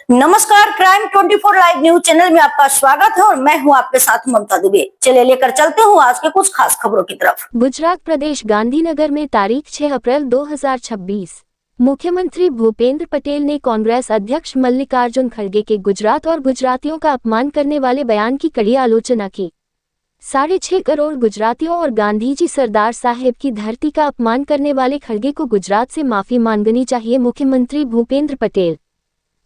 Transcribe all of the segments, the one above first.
नमस्कार, crime 24 live news channel में आपका स्वागत है और मैं हूं आपके साथ ममता दुबे। चलिए लेकर चलते हूं आज के कुछ खास खबरों की तरफ। गुजरात प्रदेश गांधीनगर में तारीख 6 अप्रैल 2026 मुख्यमंत्री भूपेंद्र पटेल ने कांग्रेस अध्यक्ष मल्लिकार्जुन खड़गे के गुजरात और गुजरातियों का अपमान करने वाले बयान की कड़ी आलोचना की। 6.5 करोड़ गुजरातियों और गांधी जी सरदार साहेब की धरती का अपमान करने वाले खड़गे को गुजरात से माफी मांगनी चाहिए। मुख्यमंत्री भूपेंद्र पटेल।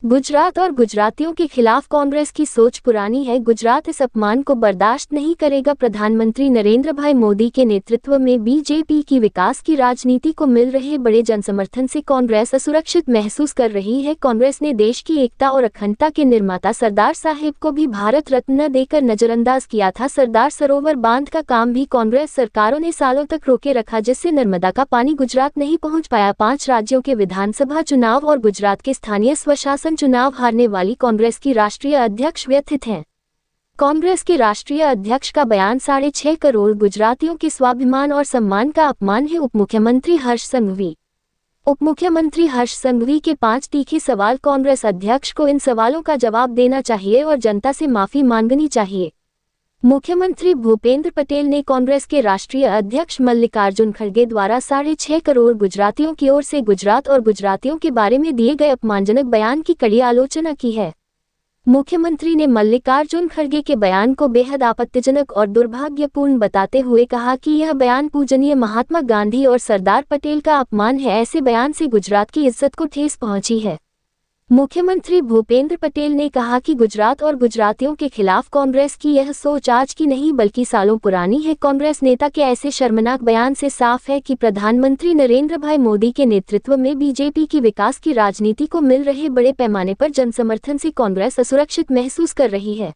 गुजरात और गुजरातियों के खिलाफ कांग्रेस की सोच पुरानी है। गुजरात इस अपमान को बर्दाश्त नहीं करेगा। प्रधानमंत्री नरेंद्र भाई मोदी के नेतृत्व में बीजेपी की विकास की राजनीति को मिल रहे बड़े जनसमर्थन से कांग्रेस असुरक्षित महसूस कर रही है। कांग्रेस ने देश की एकता और अखंडता के निर्माता सरदार साहेब को भी भारत रत्न देकर नजरअंदाज किया था। सरदार सरोवर बांध का काम भी कांग्रेस सरकारों ने सालों तक रोके रखा, जिससे नर्मदा का पानी गुजरात नहीं पहुंच पाया। 5 राज्यों के विधानसभा चुनाव और गुजरात के स्थानीय स्वशासन चुनाव हारने वाली कांग्रेस की राष्ट्रीय अध्यक्ष व्यथित हैं। कांग्रेस के राष्ट्रीय अध्यक्ष का बयान 6.5 करोड़ गुजरातियों के स्वाभिमान और सम्मान का अपमान है। उपमुख्यमंत्री हर्ष संघवी के 5 तीखे सवाल। कांग्रेस अध्यक्ष को इन सवालों का जवाब देना चाहिए और जनता से माफी मांगनी चाहिए। मुख्यमंत्री भूपेंद्र पटेल ने कांग्रेस के राष्ट्रीय अध्यक्ष मल्लिकार्जुन खड़गे द्वारा 6.5 करोड़ गुजरातियों की ओर से गुजरात और गुजरातियों के बारे में दिए गए अपमानजनक बयान की कड़ी आलोचना की है। मुख्यमंत्री ने मल्लिकार्जुन खड़गे के बयान को बेहद आपत्तिजनक और दुर्भाग्यपूर्ण बताते हुए कहा कि यह बयान पूजनीय महात्मा गांधी और सरदार पटेल का अपमान है। ऐसे बयान से गुजरात की इज्जत को ठेस पहुंची है। मुख्यमंत्री भूपेंद्र पटेल ने कहा कि गुजरात और गुजरातियों के खिलाफ कांग्रेस की यह सोच आज की नहीं बल्कि सालों पुरानी है। कांग्रेस नेता के ऐसे शर्मनाक बयान से साफ है कि प्रधानमंत्री नरेंद्र भाई मोदी के नेतृत्व में बीजेपी की विकास की राजनीति को मिल रहे बड़े पैमाने पर जनसमर्थन से कांग्रेस असुरक्षित महसूस कर रही है।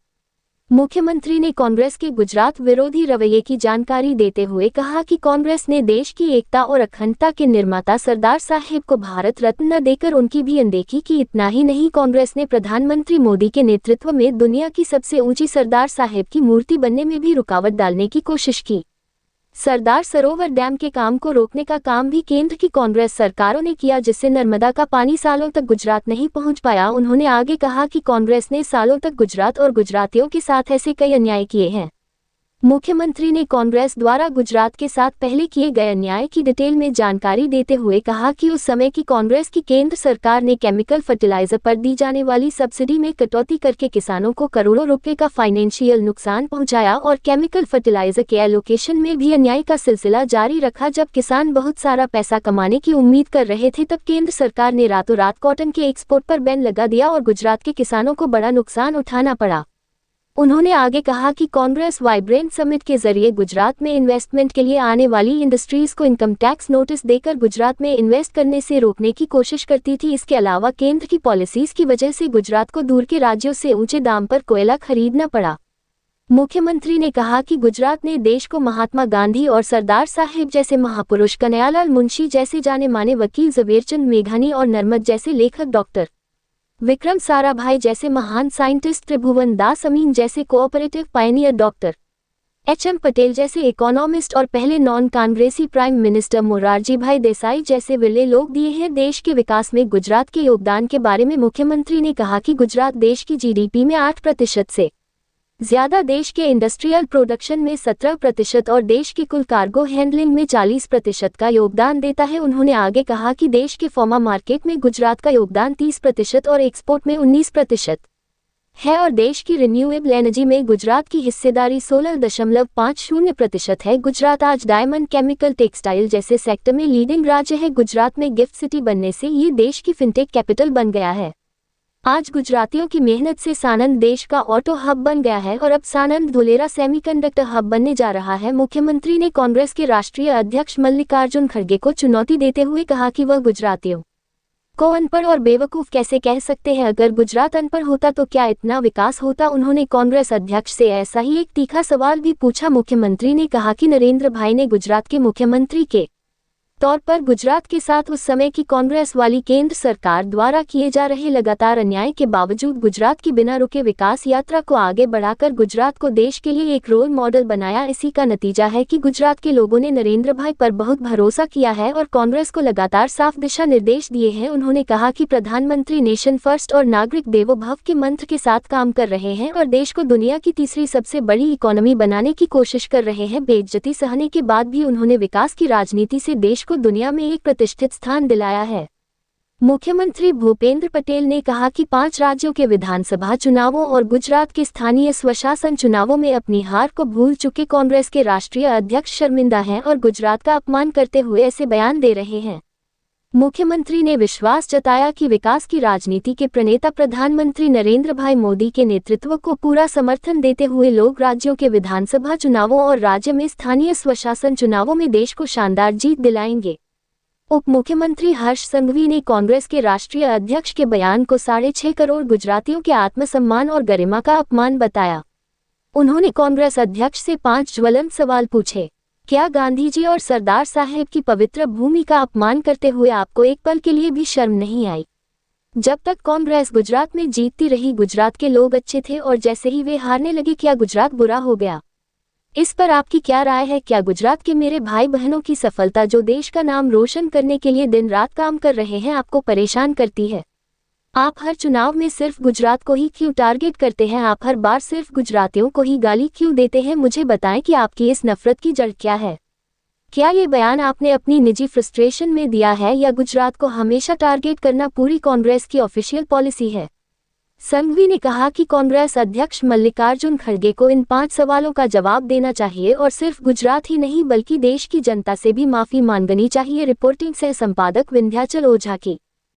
मुख्यमंत्री ने कांग्रेस के गुजरात विरोधी रवैये की जानकारी देते हुए कहा कि कांग्रेस ने देश की एकता और अखंडता के निर्माता सरदार साहेब को भारत रत्न देकर उनकी भी अनदेखी की। इतना ही नहीं, कांग्रेस ने प्रधानमंत्री मोदी के नेतृत्व में दुनिया की सबसे ऊंची सरदार साहेब की मूर्ति बनने में भी रुकावट डालने की कोशिश की। सरदार सरोवर डैम के काम को रोकने का काम भी केंद्र की कांग्रेस सरकारों ने किया, जिससे नर्मदा का पानी सालों तक गुजरात नहीं पहुंच पाया। उन्होंने आगे कहा कि कांग्रेस ने सालों तक गुजरात और गुजरातियों के साथ ऐसे कई अन्याय किए हैं। मुख्यमंत्री ने कांग्रेस द्वारा गुजरात के साथ पहले किए गए अन्याय की डिटेल में जानकारी देते हुए कहा कि उस समय की कांग्रेस की केंद्र सरकार ने केमिकल फर्टिलाइजर पर दी जाने वाली सब्सिडी में कटौती करके किसानों को करोड़ों रुपए का फाइनेंशियल नुकसान पहुंचाया और केमिकल फर्टिलाइजर के एलोकेशन में भी अन्याय का सिलसिला जारी रखा। जब किसान बहुत सारा पैसा कमाने की उम्मीद कर रहे थे, तब केंद्र सरकार ने रातों रात कॉटन के एक्सपोर्ट पर बैन लगा दिया और गुजरात के किसानों को बड़ा नुकसान उठाना पड़ा। उन्होंने आगे कहा कि कांग्रेस वाइब्रेंट समिट के जरिए गुजरात में इन्वेस्टमेंट के लिए आने वाली इंडस्ट्रीज को इनकम टैक्स नोटिस देकर गुजरात में इन्वेस्ट करने से रोकने की कोशिश करती थी। इसके अलावा केंद्र की पॉलिसीज की वजह से गुजरात को दूर के राज्यों से ऊंचे दाम पर कोयला खरीदना पड़ा। मुख्यमंत्री ने कहा कि गुजरात ने देश को महात्मा गांधी और सरदार साहेब जैसे महापुरुष, कन्हैयालाल मुंशी जैसे जाने माने वकील, ज़वेरचंद मेघानी और नर्मद जैसे लेखक, डॉक्टर विक्रम साराभाई जैसे महान साइंटिस्ट, त्रिभुवन दास अमीन जैसे cooperative Pioneer, doctor HM. Patel जैसे इकोनॉमिस्ट और पहले नॉन कांग्रेसी प्राइम मिनिस्टर मोरारजी भाई देसाई जैसे विरले लोग दिए हैं। देश के विकास में गुजरात के योगदान के बारे में मुख्यमंत्री ने कहा कि गुजरात देश की जीडीपी में 8% से ज्यादा, देश के इंडस्ट्रियल प्रोडक्शन में 17% और देश के कुल कार्गो हैंडलिंग में 40% का योगदान देता है। उन्होंने आगे कहा कि देश के फार्मा मार्केट में गुजरात का योगदान 30% और एक्सपोर्ट में 19% है और देश की रिन्यूएबल एनर्जी में गुजरात की हिस्सेदारी 16.50% है। गुजरात आज डायमंड, केमिकल, टेक्सटाइल जैसे सेक्टर में लीडिंग राज्य है। गुजरात में गिफ्ट सिटी बनने से ये देश की फिनटेक कैपिटल बन गया है। आज गुजरातियों की मेहनत से सानंद देश का ऑटो हब बन गया है और अब सानंद धुलेरा सेमीकंडक्टर हब बनने जा रहा है। मुख्यमंत्री ने कांग्रेस के राष्ट्रीय अध्यक्ष मल्लिकार्जुन खड़गे को चुनौती देते हुए कहा कि वह गुजरातियों को अनपढ़ और बेवकूफ कैसे कह सकते हैं। अगर गुजरात अनपढ़ होता तो क्या इतना विकास होता। उन्होंने कांग्रेस अध्यक्ष से ऐसा ही एक तीखा सवाल भी पूछा। मुख्यमंत्री ने कहा कि नरेंद्र भाई ने गुजरात के मुख्यमंत्री के तौर पर गुजरात के साथ उस समय की कांग्रेस वाली केंद्र सरकार द्वारा किए जा रहे लगातार अन्याय के बावजूद गुजरात की बिना रुके विकास यात्रा को आगे बढ़ाकर गुजरात को देश के लिए एक रोल मॉडल बनाया। इसी का नतीजा है कि गुजरात के लोगों ने नरेंद्र भाई पर बहुत भरोसा किया है और कांग्रेस को लगातार साफ दिशा निर्देश दिए हैं। उन्होंने कहा कि प्रधानमंत्री नेशन फर्स्ट और नागरिक देवो भव के मंत्र के साथ काम कर रहे हैं और देश को दुनिया की तीसरी सबसे बड़ी इकोनॉमी बनाने की कोशिश कर रहे हैं। बेइज्जती सहने के बाद भी उन्होंने विकास की राजनीति से देश को दुनिया में एक प्रतिष्ठित स्थान दिलाया है। मुख्यमंत्री भूपेंद्र पटेल ने कहा कि 5 राज्यों के विधानसभा चुनावों और गुजरात के स्थानीय स्वशासन चुनावों में अपनी हार को भूल चुके कांग्रेस के राष्ट्रीय अध्यक्ष शर्मिंदा हैं और गुजरात का अपमान करते हुए ऐसे बयान दे रहे हैं। मुख्यमंत्री ने विश्वास जताया कि विकास की राजनीति के प्रणेता प्रधानमंत्री नरेंद्र भाई मोदी के नेतृत्व को पूरा समर्थन देते हुए लोग राज्यों के विधानसभा चुनावों और राज्य में स्थानीय स्वशासन चुनावों में देश को शानदार जीत दिलाएंगे। उप मुख्यमंत्री हर्ष संघवी ने कांग्रेस के राष्ट्रीय अध्यक्ष के बयान को 6.5 करोड़ गुजरातियों के आत्मसम्मान और गरिमा का अपमान बताया। उन्होंने कांग्रेस अध्यक्ष से 5 ज्वलंत सवाल पूछे। क्या गांधी जी और सरदार साहेब की पवित्र भूमि का अपमान करते हुए आपको एक पल के लिए भी शर्म नहीं आई? जब तक कांग्रेस गुजरात में जीतती रही गुजरात के लोग अच्छे थे और जैसे ही वे हारने लगे क्या गुजरात बुरा हो गया? इस पर आपकी क्या राय है? क्या गुजरात के मेरे भाई बहनों की सफलता जो देश का नाम रोशन करने के लिए दिन रात काम कर रहे हैं आपको परेशान करती है? आप हर चुनाव में सिर्फ गुजरात को ही क्यों टारगेट करते हैं? आप हर बार सिर्फ गुजरातियों को ही गाली क्यों देते हैं? मुझे बताएं कि आपकी इस नफरत की जड़ क्या है? क्या ये बयान आपने अपनी निजी फ्रस्ट्रेशन में दिया है या गुजरात को हमेशा टारगेट करना पूरी कांग्रेस की ऑफिशियल पॉलिसी है? संघवी ने कहा कि कांग्रेस अध्यक्ष मल्लिकार्जुन खड़गे को इन 5 सवालों का जवाब देना चाहिए और सिर्फ गुजरात ही नहीं बल्कि देश की जनता से भी माफी मांगनी चाहिए। रिपोर्टिंग से संपादक विंध्याचल ओझा की।